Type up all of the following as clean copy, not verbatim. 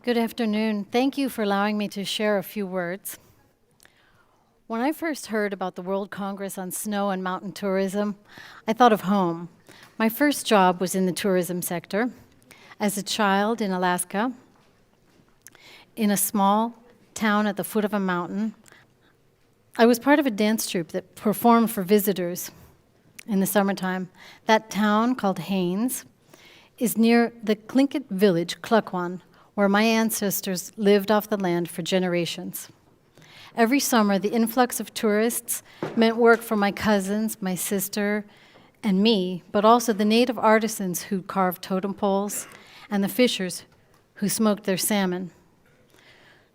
Good afternoon. Thank you for allowing me to share a few words. When I first heard about the World Congress on Snow and Mountain Tourism, I thought of home. My first job was in the tourism sector. As a child in Alaska, in a small town at the foot of a mountain, I was part of a dance troupe that performed for visitors in the summertime. That town, called Haines, is near the Tlingit village, Klukwan, where my ancestors lived off the land for generations. Every summer, the influx of tourists meant work for my cousins, my sister, and me, but also the native artisans who carved totem poles and the fishers who smoked their salmon.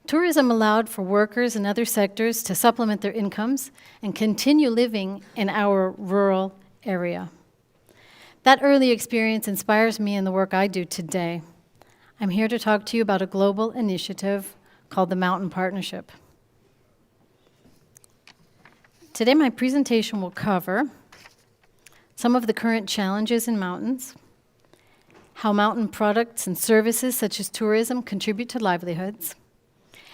Tourism allowed for workers in other sectors to supplement their incomes and continue living in our rural area. That early experience inspires me in the work I do today. I'm here to talk to you about a global initiative called the Mountain Partnership. Today, my presentation will cover some of the current challenges in mountains, how mountain products and services such as tourism contribute to livelihoods,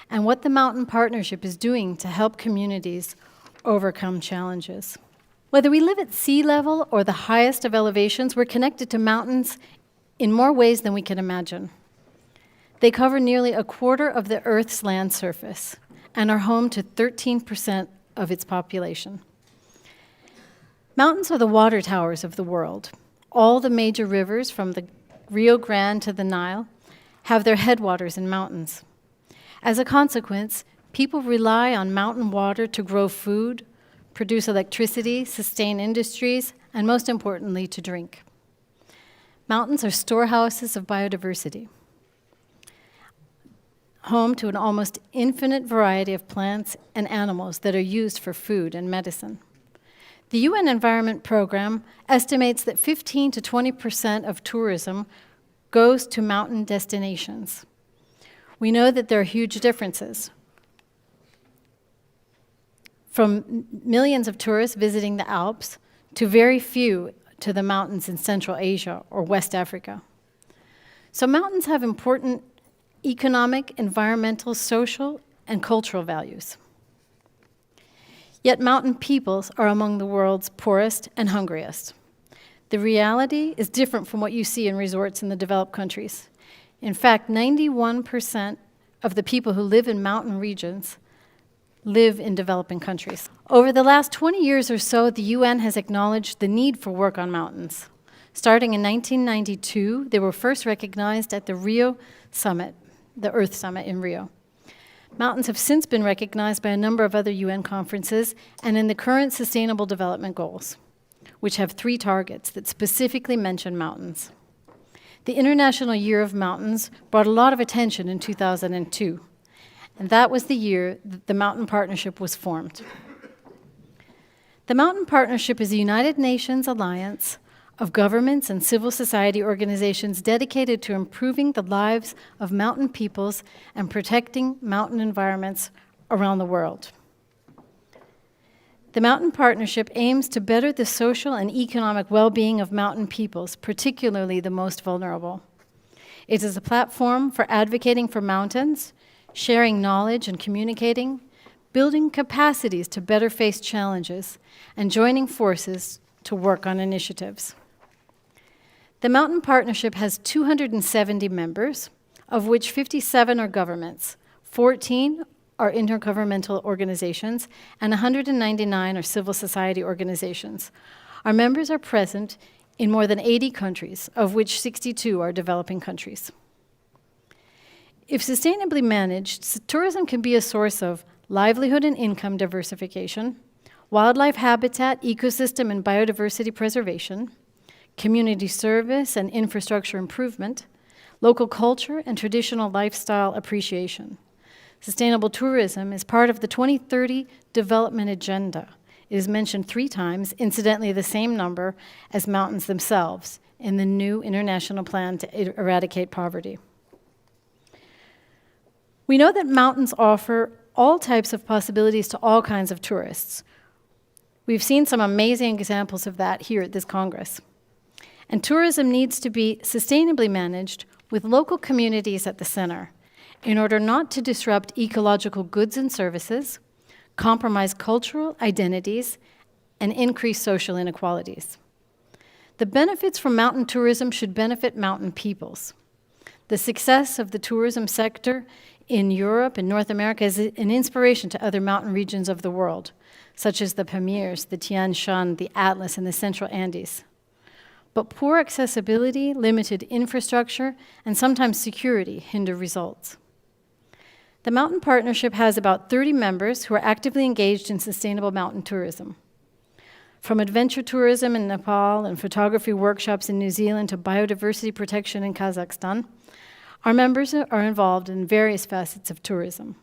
and what the Mountain Partnership is doing to help communities overcome challenges. Whether we live at sea level or the highest of elevations, we're connected to mountains in more ways than we can imagine. They cover nearly a quarter of the Earth's land surface and are home to 13% of its population. Mountains are the water towers of the world. All the major rivers, from the Rio Grande to the Nile, have their headwaters in mountains. As a consequence, people rely on mountain water to grow food, produce electricity, sustain industries, and most importantly, to drink. Mountains are storehouses of biodiversity, home to an almost infinite variety of plants and animals that are used for food and medicine. The UN Environment Program estimates that 15 to 20% of tourism goes to mountain destinations. We know that there are huge differences, from millions of tourists visiting the Alps to very few to the mountains in Central Asia or West Africa. So mountains have important economic, environmental, social, and cultural values. Yet mountain peoples are among the world's poorest and hungriest. The reality is different from what you see in resorts in the developed countries. In fact, 91% of the people who live in mountain regions live in developing countries. Over the last 20 years or so, the UN has acknowledged the need for work on mountains. Starting in 1992, they were first recognized at the Rio Summit, the Earth Summit in Rio. Mountains have since been recognized by a number of other UN conferences and in the current Sustainable Development Goals, which have 3 targets that specifically mention mountains. The International Year of Mountains brought a lot of attention in 2002, and that was the year that the Mountain Partnership was formed. The Mountain Partnership is a United Nations alliance of governments and civil society organizations dedicated to improving the lives of mountain peoples and protecting mountain environments around the world. The Mountain Partnership aims to better the social and economic well-being of mountain peoples, particularly the most vulnerable. It is a platform for advocating for mountains, sharing knowledge and communicating, building capacities to better face challenges, and joining forces to work on initiatives. The Mountain Partnership has 270 members, of which 57 are governments, 14 are intergovernmental organizations, and 199 are civil society organizations. Our members are present in more than 80 countries, of which 62 are developing countries. If sustainably managed, tourism can be a source of livelihood and income diversification, wildlife habitat, ecosystem and biodiversity preservation, community service and infrastructure improvement, local culture and traditional lifestyle appreciation. Sustainable tourism is part of the 2030 Development Agenda. It is mentioned 3 times, incidentally the same number as mountains themselves, in the new international plan to eradicate poverty. We know that mountains offer all types of possibilities to all kinds of tourists. We've seen some amazing examples of that here at this Congress. And tourism needs to be sustainably managed with local communities at the center in order not to disrupt ecological goods and services, compromise cultural identities, and increase social inequalities. The benefits from mountain tourism should benefit mountain peoples. The success of the tourism sector in Europe and North America is an inspiration to other mountain regions of the world, such as the Pamirs, the Tian Shan, the Atlas, and the Central Andes. But poor accessibility, limited infrastructure, and sometimes security hinder results. The Mountain Partnership has about 30 members who are actively engaged in sustainable mountain tourism. From adventure tourism in Nepal and photography workshops in New Zealand to biodiversity protection in Kazakhstan, our members are involved in various facets of tourism.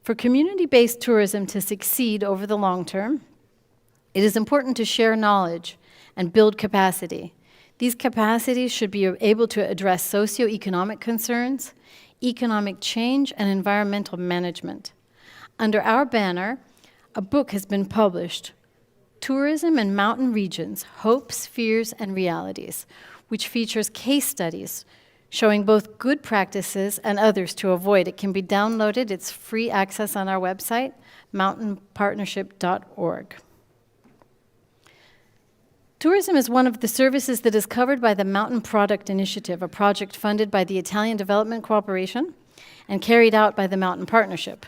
For community-based tourism to succeed over the long term, it is important to share knowledge and build capacity. These capacities should be able to address socioeconomic concerns, economic change, and environmental management. Under our banner, a book has been published, Tourism in Mountain Regions, Hopes, Fears, and Realities, which features case studies showing both good practices and others to avoid. It can be downloaded. It's free access on our website, mountainpartnership.org. Tourism is one of the services that is covered by the Mountain Product Initiative, a project funded by the Italian Development Cooperation and carried out by the Mountain Partnership.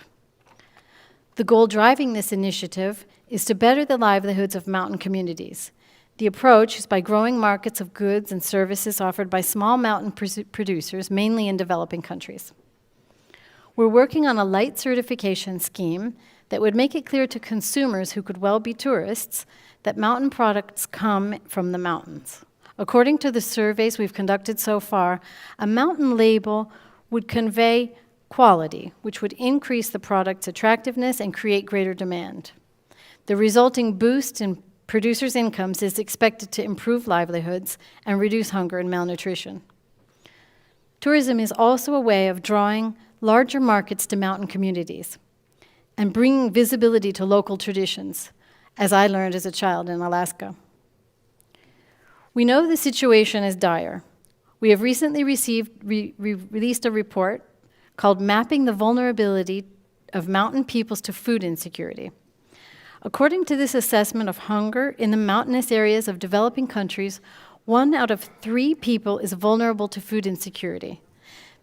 The goal driving this initiative is to better the livelihoods of mountain communities. The approach is by growing markets of goods and services offered by small mountain producers, mainly in developing countries. We're working on a light certification scheme that would make it clear to consumers who could well be tourists that mountain products come from the mountains. According to the surveys we've conducted so far, a mountain label would convey quality, which would increase the product's attractiveness and create greater demand. The resulting boost in producers' incomes is expected to improve livelihoods and reduce hunger and malnutrition. Tourism is also a way of drawing larger markets to mountain communities and bringing visibility to local traditions, as I learned as a child in Alaska. We know the situation is dire. We have recently released a report called Mapping the Vulnerability of Mountain Peoples to Food Insecurity. According to this assessment of hunger in the mountainous areas of developing countries, 1 out of 3 people is vulnerable to food insecurity.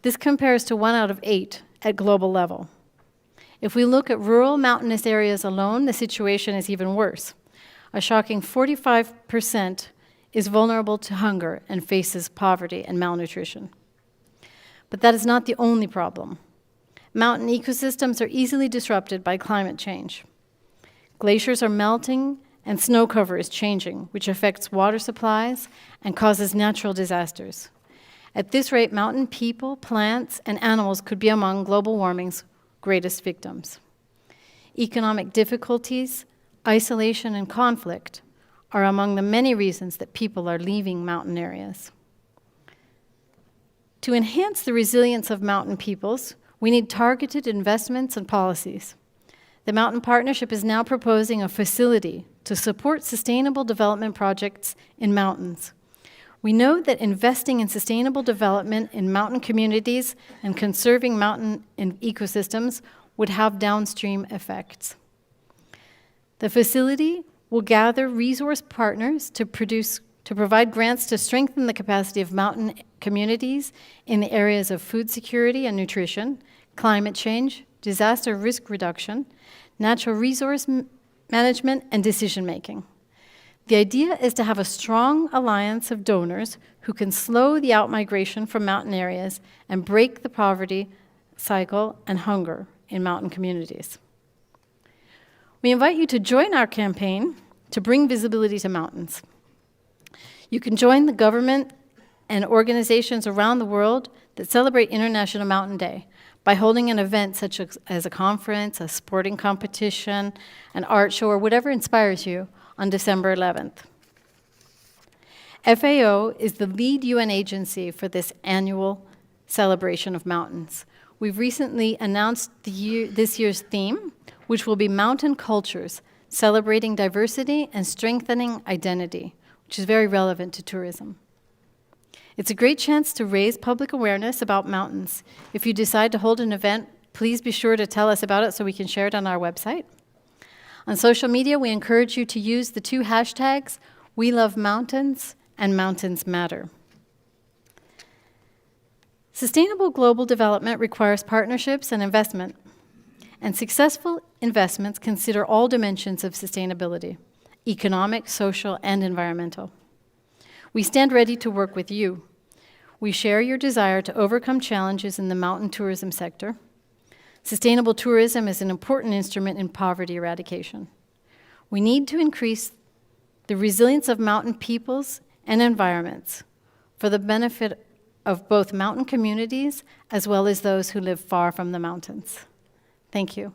This compares to 1 out of 8 at global level. If we look at rural mountainous areas alone, the situation is even worse. A shocking 45% is vulnerable to hunger and faces poverty and malnutrition. But that is not the only problem. Mountain ecosystems are easily disrupted by climate change. Glaciers are melting and snow cover is changing, which affects water supplies and causes natural disasters. At this rate, mountain people, plants, and animals could be among global warming's greatest victims. Economic difficulties, isolation, and conflict are among the many reasons that people are leaving mountain areas. To enhance the resilience of mountain peoples, we need targeted investments and policies. The Mountain Partnership is now proposing a facility to support sustainable development projects in mountains. We know that investing in sustainable development in mountain communities and conserving mountain ecosystems would have downstream effects. The facility will gather resource partners to provide grants to strengthen the capacity of mountain communities in the areas of food security and nutrition, climate change, disaster risk reduction, natural resource management, and decision-making. The idea is to have a strong alliance of donors who can slow the outmigration from mountain areas and break the poverty cycle and hunger in mountain communities. We invite you to join our campaign to bring visibility to mountains. You can join the government and organizations around the world that celebrate International Mountain Day by holding an event such as a conference, a sporting competition, an art show, or whatever inspires you on December 11th. FAO is the lead UN agency for this annual celebration of mountains. We've recently announced this year's theme, which will be Mountain Cultures, Celebrating Diversity and Strengthening Identity, which is very relevant to tourism. It's a great chance to raise public awareness about mountains. If you decide to hold an event, please be sure to tell us about it so we can share it on our website. On social media, we encourage you to use the 2 hashtags, We Love Mountains and Mountains Matter. Sustainable global development requires partnerships and investment, and successful investments consider all dimensions of sustainability: economic, social, and environmental. We stand ready to work with you. We share your desire to overcome challenges in the mountain tourism sector. Sustainable tourism is an important instrument in poverty eradication. We need to increase the resilience of mountain peoples and environments for the benefit of both mountain communities as well as those who live far from the mountains. Thank you.